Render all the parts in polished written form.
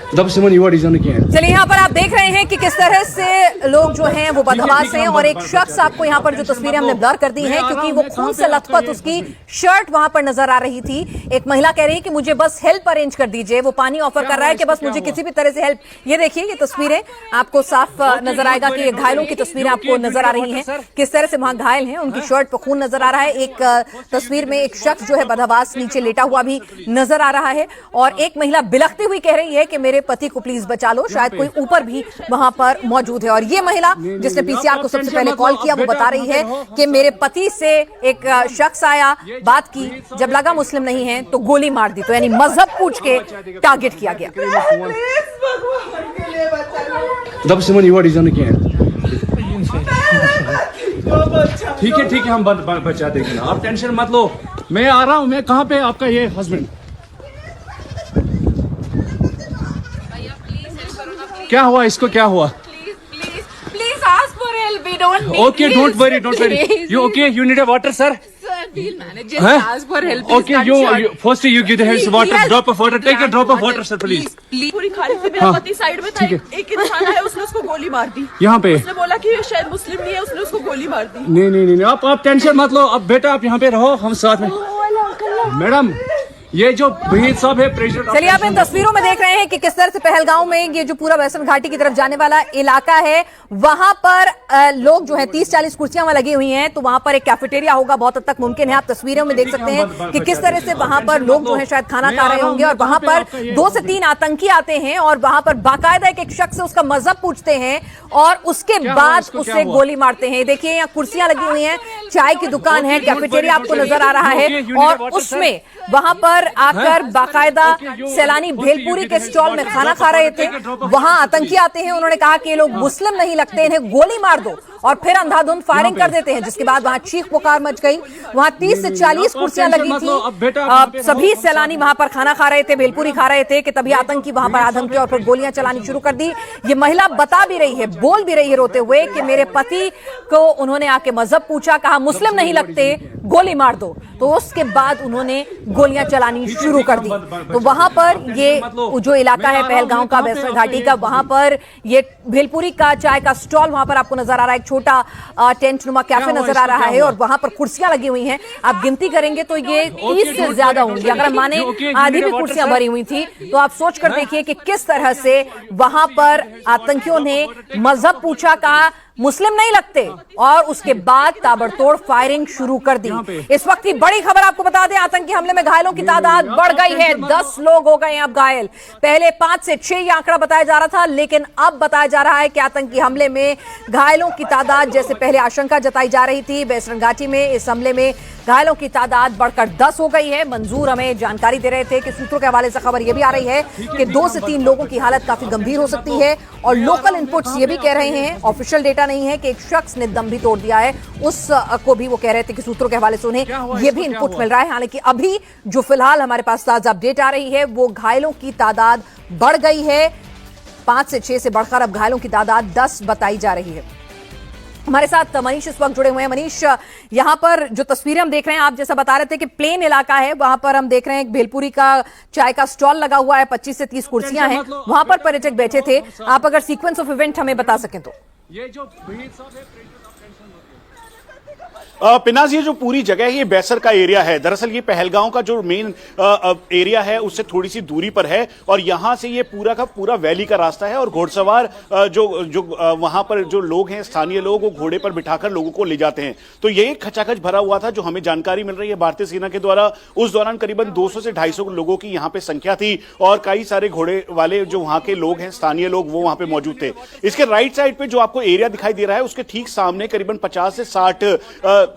चलिए यहाँ पर आप देख रहे हैं कि किस तरह से लोग जो हैं वो बदहवास हैं और एक शख्स आपको यहाँ पर जो तस्वीरें हमने ब्लर कर दी हैं क्योंकि वो खून से लथपथ उसकी शर्ट वहां पर नजर आ रही थी। एक महिला कह रही है कि मुझे बस हेल्प अरेंज कर दीजिए, वो पानी ऑफर कर रहा है कि बस मुझे किसी भी तरह से हेल्प। ये देखिए ये तस्वीरें आपको साफ नजर आएगा कि ये घायलों की तस्वीरें आपको नजर आ रही हैं, किस तरह से वहां घायल हैं, उनकी शर्ट पर खून नजर आ रहा है। एक तस्वीर में एक शख्स जो है बदहवास नीचे लेटा हुआ भी नजर आ रहा है और एक महिला बिलखती हुई कह रही है कि मेरे पति को प्लीज बचा लो, शायद कोई ऊपर भी वहां पर मौजूद है। और ये महिला जिसने पीसीआर को सबसे पहले कॉल किया वो बता रही है कि मेरे पति से एक शख्स आया, बात की, जब लगा मुस्लिम नहीं है तो गोली मार दी। तो यानी मजहब पूछ के टारगेट किया गया। ठीक है हम बचा देंगे ना, आप टेंशन मत लो, मैं आ रहा हूँ। मैं कहाँ पे आपका ये हस्बैंड? क्या हुआ इसको, क्या हुआ? Please ask for help. We don't need. Okay, don't worry. You okay? You need a water, sir? Sir, we'll manage. Just ask for help. Okay, you first you give the hands water, drop of water. Take a drop of water, sir, please. पूरी खारिश से मेरा पति side में था, एक इंसान है उसने उसको गोली मार दी। यहाँ पे उसने बोला कि शायद मुस्लिम नहीं है, उसने उसको गोली मार दी। नहीं, आप टेंशन मत लो। अब बेटा आप यहाँ पे रहो, हम साथ में। मैडम ये जो भीड़ सब है प्रेशर। चलिए आप इन तस्वीरों में देख रहे हैं कि किस तरह से पहलगांव में ये जो पूरा वैष्णो घाटी की तरफ जाने वाला इलाका है वहां पर लोग जो हैं 30-40 कुर्सियां वहां लगी हुई हैं, तो वहां पर एक कैफेटेरिया होगा, बहुत हद तक मुमकिन है। आप तस्वीरों में देख सकते हैं कि किस तरह से वहां पर लोग जो है शायद खाना खा रहे होंगे और वहां पर 2 से 3 आतंकी आते हैं और वहां पर बाकायदा एक शख्स से उसका मजहब पूछते हैं और उसके बाद उससे गोली मारते हैं। देखिए यहाँ कुर्सियां लगी हुई हैं, चाय की दुकान है, कैफेटेरिया आपको नजर आ रहा है और उसमें वहां पर आकर बाकायदा सैलानी भेलपुरी के स्टॉल में खाना खा रहे थे। वहां आतंकी आते हैं, उन्होंने कहा कि ये लोग मुस्लिम नहीं लगते, इन्हें गोली मार दो और फिर अंधाधुंध फायरिंग कर देते हैं, जिसके बाद वहां चीख पुकार मच गई। वहां 30 से 40 कुर्सियां लगी थी, सभी सैलानी वहां पर खाना खा रहे थे, भेलपुरी खा रहे थे कि तभी आतंकी वहां पर आधम के और फिर गोलियां चलानी शुरू कर दी। ये महिला बता भी रही है, बोल भी रही है रोते हुए कि मेरे पति को उन्होंने आके मजहब पूछा, कहा मुस्लिम नहीं लगते, गोली मार दो, तो उसके बाद उन्होंने गोलियां चलानी शुरू कर दी। तो वहां पर ये जो इलाका है पहलगांव का, वैष्णो घाटी का, वहां पर ये भेलपुरी का चाय का स्टॉल वहां पर आपको नजर आ रहा है, छोटा टेंट नुमा कैफे नजर आ रहा है और वहां पर कुर्सियां लगी हुई हैं। आप गिनती करेंगे तो ये 30 से ज्यादा होंगी, अगर माने आधी भी कुर्सियां भरी हुई थी। तो आप सोच कर देखिए कि किस तरह से वहां पर आतंकियों ने मजहब पूछा, कहा मुस्लिम नहीं लगते और उसके बाद ताबड़तोड़ फायरिंग शुरू कर दी। इस वक्त की बड़ी खबर आपको बता दें, आतंकी हमले में घायलों की तादाद बढ़ गई है, 10 लोग हो गए हैं अब घायल। पहले 5 से 6 ये आंकड़ा बताया जा रहा था, लेकिन अब बताया जा रहा है कि आतंकी हमले में घायलों की तादाद, जैसे पहले आशंका जताई जा रही थी वैष्णो घाटी में, इस हमले में घायलों की तादाद बढ़कर 10 हो गई है। मंजूर हमें जानकारी दे रहे थे कि सूत्रों के हवाले से खबर यह भी आ रही है कि 2 से 3 लोगों की हालत काफी गंभीर हो सकती है और लोकल इनपुट्स ये भी कह रहे हैं, ऑफिशियल डेटा नहीं है, कि एक शख्स ने दम भी तोड़ दिया है, उस को भी वो कह रहे थे कि सूत्रों के हवाले से उन्हें ये भी इनपुट मिल रहा है। हालांकि अभी जो फिलहाल हमारे पास ताजा अपडेट आ रही है वो घायलों की तादाद बढ़ गई है, 5 से 6 से बढ़कर अब घायलों की तादाद 10 बताई जा रही है। हमारे साथ मनीष इस वक्त जुड़े हुए हैं। मनीष, यहाँ पर जो तस्वीरें हम देख रहे हैं, आप जैसा बता रहे थे कि प्लेन इलाका है, वहां पर हम देख रहे हैं एक भेलपुरी का चाय का स्टॉल लगा हुआ है, 25 से 30 कुर्सियां हैं, वहां पर पर्यटक बैठे थे। आप अगर सीक्वेंस ऑफ इवेंट हमें बता सकें तो। ये जो भीड़ सब है पिनाज, ये जो पूरी जगह है ये बैसर का एरिया है। दरअसल ये पहलगांव का जो मेन एरिया है उससे थोड़ी सी दूरी पर है और यहां से ये पूरा का पूरा वैली का रास्ता है और घोड़सवार जो वहां पर जो लोग हैं, स्थानीय लोग, वो घोड़े पर बिठाकर लोगों को ले जाते हैं। तो ये खचाखच भरा हुआ था, जो हमें जानकारी मिल रही है भारतीय सेना के द्वारा। उस दौरान करीबन 200 से 250 लोगों की यहाँ पे संख्या थी और कई सारे घोड़े वाले जो वहां के लोग हैं, स्थानीय लोग, वो वहां पे मौजूद थे। इसके राइट साइड पे जो आपको एरिया दिखाई दे रहा है उसके ठीक सामने करीबन 50 से 60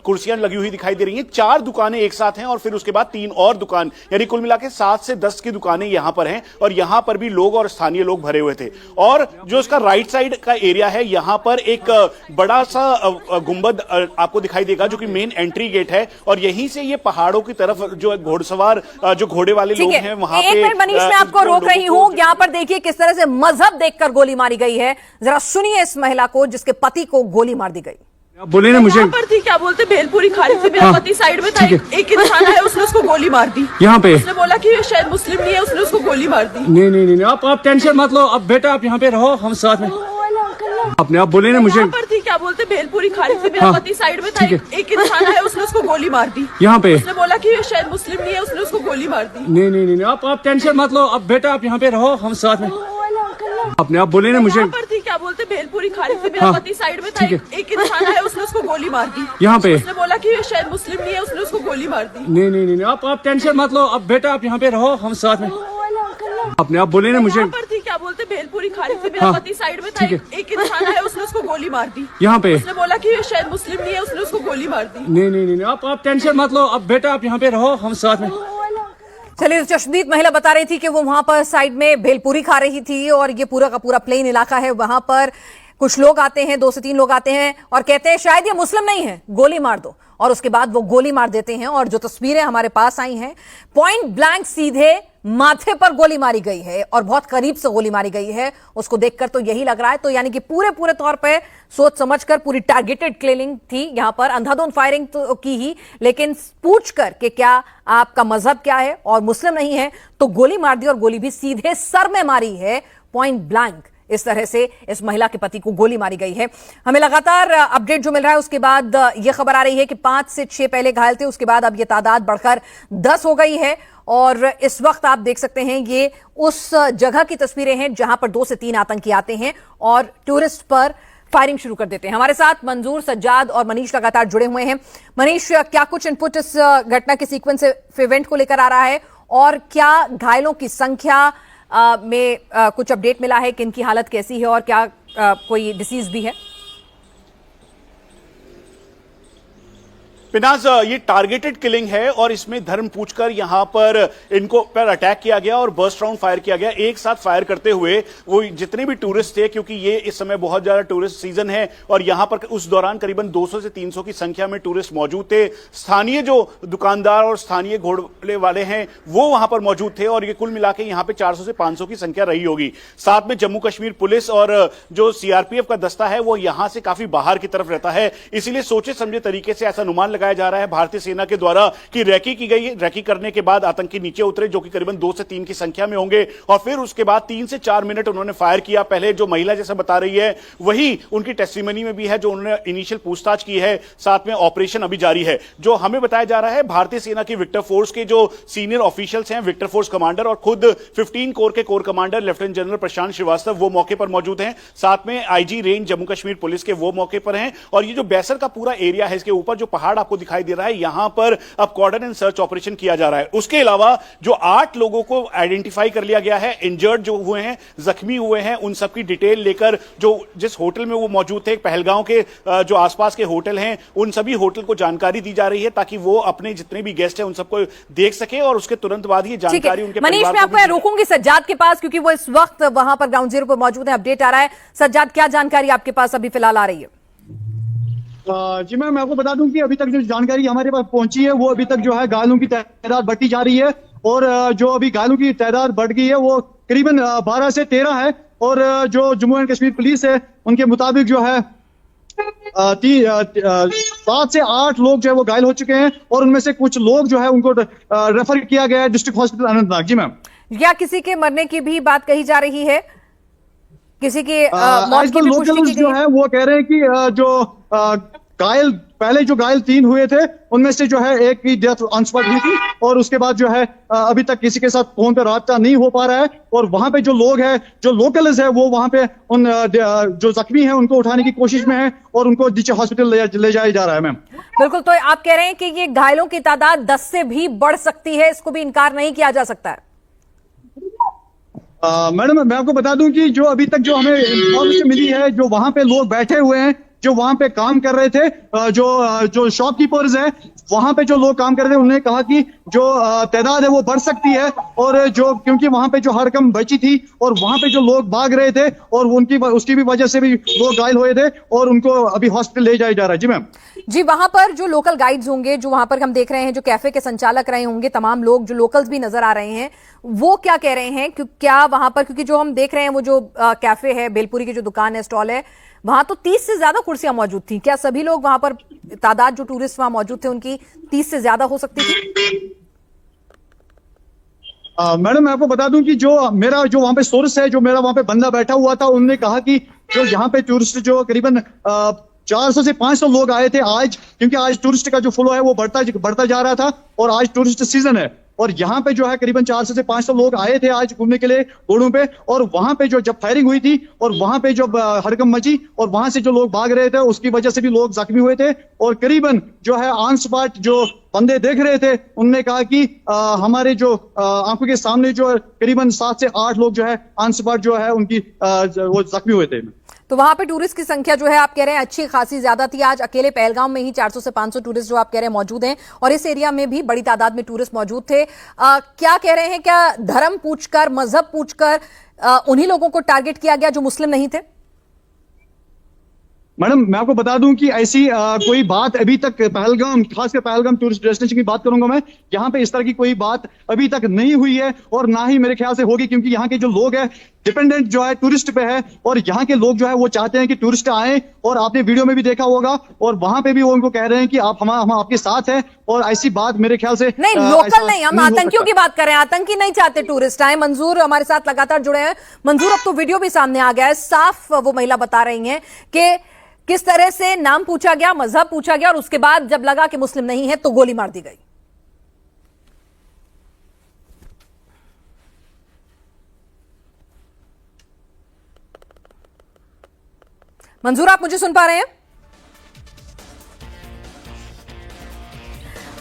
कुर्सियां लगी हुई दिखाई दे रही हैं। 4 दुकानें एक साथ हैं और फिर उसके बाद 3 और दुकान, यानी कुल मिला के 7 से 10 की दुकानें यहां पर हैं और यहां पर भी लोग और स्थानीय लोग भरे हुए थे। और जो इसका राइट साइड का एरिया है, यहां पर एक बड़ा सा गुंबद आपको दिखाई देगा जो कि मेन एंट्री गेट है और यहीं से ये पहाड़ों की तरफ जो घोड़सवार, जो घोड़े वाले लोग हैं वहां पे। एक मिनट मनीष, मैं आपको रोक रही हूं। यहां पर देखिए किस तरह से मजहब देखकर गोली मारी गई है, जरा सुनिए इस महिला को जिसके पति को गोली मार दी गई। आप बोले ना मुझे यहाँ पर थी, क्या बोलते, भेलपुरी खा रही थी, मेरा पति साइड में था, एक इंसान है, उसने उसको गोली मार दी। यहाँ पे उसने बोला कि ये शायद मुस्लिम नहीं है, उसने उसको गोली मार दी। नहीं नहीं नहीं आप टेंशन मत लो। अब बेटा आप यहाँ पे रहो, हम साथ में। आपने आप बोले ना मुझे यहाँ पर थी, क्या बोलते, भेलपुरी खा रही थी, मेरा पति साइड में था, एक इंसान है, उसने उसको गोली मार दी। यहाँ पे उसने बोला कि ये शायद मुस्लिम नहीं है, उसने उसको गोली मार दी। नहीं नहीं नहीं आप टेंशन मत लो। अब बेटा आप यहाँ पे रहो, हम साथ में। आपने आप बोले ना मुझे यहाँ पर थी, क्या बोलते, भेलपुरी खा रही थी, मेरा पति साइड में था, एक इंसान है, उसने उसको गोली मार दी। यहाँ पे उसने बोला कि ये शायद मुस्लिम नहीं है, उसने उसको गोली मार दी। नहीं नहीं नहीं आप टेंशन मत लो। अब बेटा आप यहाँ पे रहो, हम साथ में। आपने आप बोले ना मुझे यहाँ पर थी, क्या बोलते, भेलपुरी खा रही थी, मेरा पति साइड में था, एक इंसान है, उसने उसको गोली मार दी। यहाँ पे उसने बोला कि ये शायद मुस्लिम नहीं है, उसने उसको गोली मार दी। नहीं नहीं नहीं आप टेंशन मत लो। अब बेटा आप यहाँ पे रहो, हम साथ में। चलिए, चश्मदीद महिला बता रही थी कि वो वहां पर साइड में भेलपुरी खा रही थी और ये पूरा का पूरा प्लेन इलाका है। वहां पर कुछ लोग आते हैं, 2 से 3 लोग आते हैं और कहते हैं शायद ये मुस्लिम नहीं है, गोली मार दो। और उसके बाद वो गोली मार देते हैं। और जो तस्वीरें हमारे पास आई हैं, पॉइंट ब्लैंक सीधे माथे पर गोली मारी गई है और बहुत करीब से गोली मारी गई है। उसको देखकर तो यही लग रहा है, तो यानी कि पूरे तौर पे सोच समझकर पूरी टारगेटेड किलिंग थी। यहां पर अंधाधुंध फायरिंग तो की ही, लेकिन पूछकर कि क्या आपका मजहब क्या है और मुस्लिम नहीं है, तो गोली मार दी और गोली भी सीधे सर में मारी है, पॉइंट ब्लैंक। इस तरह से इस महिला के पति को गोली मारी गई है। हमें लगातार अपडेट जो मिल रहा है, उसके बाद यह खबर आ रही है कि 5 से 6 पहले घायल थे, उसके बाद अब यह तादाद बढ़कर 10 हो गई है। और इस वक्त आप देख सकते हैं, ये उस जगह की तस्वीरें हैं जहां पर 2 से 3 आतंकी आते हैं और टूरिस्ट पर फायरिंग शुरू कर देते हैं। हमारे साथ मंजूर, सज्जाद और मनीष लगातार जुड़े हुए हैं। मनीष, क्या कुछ इनपुट इस घटना के सीक्वेंस इवेंट को लेकर आ रहा है और क्या घायलों की संख्या में कुछ अपडेट मिला है कि इनकी हालत कैसी है और क्या कोई डिसीज भी है? पिनाज, ये टारगेटेड किलिंग है और इसमें धर्म पूछकर यहां पर इनको पर अटैक किया गया और बर्स्ट राउंड फायर किया गया। एक साथ फायर करते हुए वो जितने भी टूरिस्ट थे, क्योंकि ये इस समय बहुत ज्यादा टूरिस्ट सीजन है और यहां पर उस दौरान करीबन 200 से 300 की संख्या में टूरिस्ट मौजूद थे। स्थानीय जो दुकानदार और स्थानीय घोड़े वाले हैं वो वहां पर मौजूद थे और ये कुल मिला के यहां पर 400 से 500 की संख्या रही होगी। साथ में जम्मू कश्मीर पुलिस और जो सीआरपीएफ का दस्ता है वो यहां से काफी बाहर की तरफ रहता है, इसीलिए सोचे समझे तरीके से ऐसा अनुमान लगाया जा रहा है भारतीय सेना के द्वारा कि रैकी की गई। रैकी करने के बाद आतंकी नीचे उतरे, जो कि करीबन 2 से 3 की संख्या में होंगे और फिर उसके बाद 3 से 4 मिनट उन्होंने फायर किया। पहले जो महिला जैसा बता रही है वही उनकी टेस्टिमनी में भी है, जो उन्होंने इनिशियल पूछताछ की है। साथ में ऑपरेशन अभी जारी है। जो हमें बताया जा रहा है, भारतीय सेना की विक्टर फोर्स के जो सीनियर ऑफिशियल्स हैं, विक्टर फोर्स कमांडर और खुद 15 कोर के कोर कमांडर लेफ्टिनेंट जनरल प्रशांत श्रीवास्तव वो मौके पर मौजूद हैं। साथ में IG range Jammu Kashmir police के वो मौके पर हैं और ये जो बैसर का पूरा एरिया है, इसके ऊपर जो पहाड़ आपको दिखाई दे रहा है, यहां पर अब कॉर्डन एंड सर्च ऑपरेशन किया जा रहा है। उसके अलावा जो 8 लोगों को आइडेंटिफाई कर लिया गया है, इंजर्ड जो हुए हैं, जख्मी हुए हैं, उन सबकी डिटेल लेकर जो जिस होटल में वो मौजूद थे, पहलगांव के जो आसपास के होटल हैं, उन सभी होटल को जानकारी दी जा रही है ताकि वो अपने जितने भी गेस्ट हैं उन सबको देख सके और उसके तुरंत बाद ही जानकारी उनके मनीष, मैं आपको रोकूंगी सज्जाद के पास, क्योंकि वो इस वक्त वहां पर ग्राउंड जीरो पर मौजूद है। अपडेट आ रहा है सज्जाद, क्या जानकारी आपके पास अभी फिलहाल आ रही है? जी मैम, मैं आपको बता दूं कि अभी तक जो जानकारी हमारे पास पहुंची है वो अभी तक जो है घायलों की तादाद बढ़ती जा रही है और जो अभी घायलों की तादाद बढ़ गई है वो करीबन 12 से 13 है और जो जम्मू एंड कश्मीर पुलिस है उनके मुताबिक जो है 7 से 8 लोग जो है वो घायल हो चुके हैं और उनमें से कुछ लोग जो है उनको रेफर किया गया है डिस्ट्रिक्ट हॉस्पिटल अनंतनाग। जी मैम, क्या किसी के मरने की भी बात कही जा रही है? किसी की मौत की भी पुष्टि की गई जो है वो कह रहे हैं कि जो घायल पहले जो घायल 3 हुए थे उनमें से जो है एक की डेथ ऑन स्पॉट हुई थी और उसके बाद जो है अभी तक किसी के साथ फोन पर राब्ता नहीं हो पा रहा है और वहां पे जो लोग हैं, जो लोकल्स है, वो वहां पे उन जो जख्मी हैं उनको उठाने की कोशिश में है और उनको नीचे हॉस्पिटल ले जाया जा रहा है। मैम बिल्कुल, तो आप कह रहे हैं कि ये घायलों की तादाद 10 से भी बढ़ सकती है, इसको भी इनकार नहीं किया जा सकता है। मैडम, मैं आपको बता दूं कि जो अभी तक जो हमें इन्फॉर्मेशन मिली है, जो वहां पे लोग बैठे हुए हैं, जो वहां पे काम कर रहे थे, जो शॉपकीपर्स हैं, वहां पे जो लोग काम कर रहे थे, उन्होंने कहा कि जो तादाद है वो बढ़ सकती है और जो क्योंकि वहां पे जो हड़कंप बची थी और वहां पे जो लोग भाग रहे थे और उसकी भी वजह से भी लोग घायल हुए थे और उनको अभी हॉस्पिटल ले जाया जा रहा है। जी मैम। जी, वहां पर जो लोकल गाइड्स होंगे, जो वहां पर हम देख रहे हैं, जो कैफे के संचालक रहे होंगे, तमाम लोग जो लोकल्स भी नजर आ रहे हैं, वो क्या कह रहे हैं? क्या वहां पर, क्योंकि जो हम देख रहे हैं वो जो कैफे है, भेलपुरी की जो दुकान है, स्टॉल है, वहां तो 30 से ज्यादा कुर्सियां मौजूद थी। क्या सभी लोग वहां पर, तादाद जो टूरिस्ट वहां मौजूद थे उनकी 30 से ज्यादा हो सकती थी? मैडम मैं आपको बता दूं कि जो मेरा जो वहां पे सोर्स है, जो मेरा वहां पे बंदा बैठा हुआ था, उन्होंने कहा कि जो यहाँ पे टूरिस्ट जो करीबन 400 से 500 लोग आए थे आज, क्योंकि आज टूरिस्ट का जो फ्लो है वो बढ़ता जा रहा था और आज टूरिस्ट सीजन है। और यहाँ पे जो है करीबन 400 से 500 लोग आए थे आज घूमने के लिए रोडों पे, और वहां पे जो जब फायरिंग हुई थी और वहां पे जब हड़कंप मची और वहां से जो लोग भाग रहे थे उसकी वजह से भी लोग जख्मी हुए थे। और करीबन जो है ऑन स्पॉट जो बंदे देख रहे थे उनने कहा कि हमारे जो आंखों के सामने जो करीबन 7 से 8 लोग जो है ऑन स्पॉट जो है उनकी वो जख्मी हुए थे। तो वहां पे टूरिस्ट की संख्या जो है आप कह रहे हैं अच्छी खासी ज्यादा थी। आज अकेले पहलगाम में ही 400 से 500 टूरिस्ट जो आप कह रहे हैं मौजूद हैं, और इस एरिया में भी बड़ी तादाद में टूरिस्ट मौजूद थे। क्या कह रहे हैं, क्या धर्म पूछकर, मजहब पूछकर उन्हीं लोगों को टारगेट किया गया जो मुस्लिम नहीं थे? मैडम मैं आपको बता दूं कि ऐसी कोई बात अभी तक पहलगाम, खासकर पहलगाम टूरिस्ट डेस्टिनेशन की बात करूंगा मैं, यहाँ पे इस तरह की कोई बात अभी तक नहीं हुई है और ना ही मेरे ख्याल से होगी, क्योंकि यहाँ के जो लोग हैं डिपेंडेंट जो है टूरिस्ट पे है, और यहाँ के लोग जो है वो चाहते हैं कि टूरिस्ट आए। और आपने वीडियो में भी देखा होगा और वहां पे भी वो उनको कह रहे हैं कि हम आपके साथ हैं, और ऐसी बात मेरे ख्याल से नहीं, लोकल नहीं, हम आतंकियों की बात कर रहे हैं। आतंकी नहीं चाहते टूरिस्ट आए। मंजूर हमारे साथ लगातार जुड़े हैं। मंजूर, अब तो वीडियो भी सामने आ गया है, साफ वो महिला बता रही हैं कि किस तरह से नाम पूछा गया, मजहब पूछा गया, और उसके बाद जब लगा कि मुस्लिम नहीं है तो गोली मार दी गई। मंजूर, आप मुझे सुन पा रहे हैं?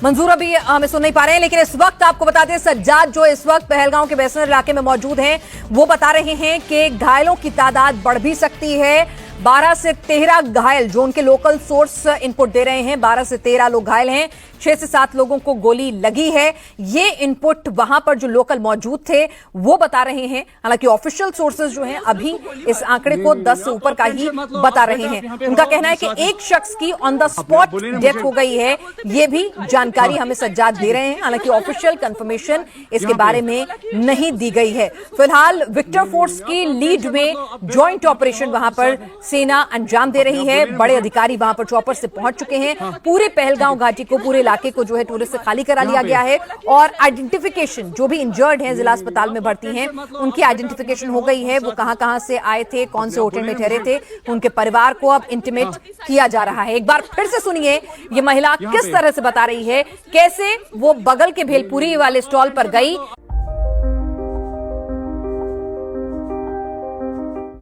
मंजूर अभी हमें सुन नहीं पा रहे हैं, लेकिन इस वक्त आपको बता दें, सज्जाद जो इस वक्त पहलगांव के बैसनर इलाके में मौजूद हैं, वो बता रहे हैं कि घायलों की तादाद बढ़ भी सकती है। 12 से 13 घायल जो उनके लोकल सोर्स इनपुट दे रहे हैं, 12 से 13 लोग घायल हैं, 6 से 7 लोगों को गोली लगी है। ये इनपुट वहां पर जो लोकल मौजूद थे वो बता रहे हैं। हालांकि ऑफिशियल सोर्सेज जो हैं अभी इस आंकड़े को 10 से ऊपर का ही बता रहे हैं। उनका कहना है कि एक शख्स की ऑन द स्पॉट डेथ हो गई है, ये भी जानकारी हमें सज्जाद दे रहे हैं। हालांकि ऑफिशियल कंफर्मेशन इसके बारे में नहीं दी गई है। फिलहाल विक्टर फोर्स की लीड में ज्वाइंट ऑपरेशन वहां पर सेना अंजाम दे रही है। बड़े अधिकारी वहां पर चॉपर से पहुंच चुके हैं। पूरे पहलगांव घाटी को, पूरे इलाके को जो है टूरिस्ट से खाली करा लिया गया है, और आइडेंटिफिकेशन जो भी इंजर्ड हैं, जिला अस्पताल में भर्ती हैं, उनकी आइडेंटिफिकेशन हो गई है। वो कहां से आए थे, कौन से होटल में ठहरे थे, उनके परिवार को अब इंटीमेट किया जा रहा है। एक बार फिर से सुनिए ये महिला किस तरह से बता रही है, कैसे वो बगल के भेलपुरी वाले स्टॉल पर गई,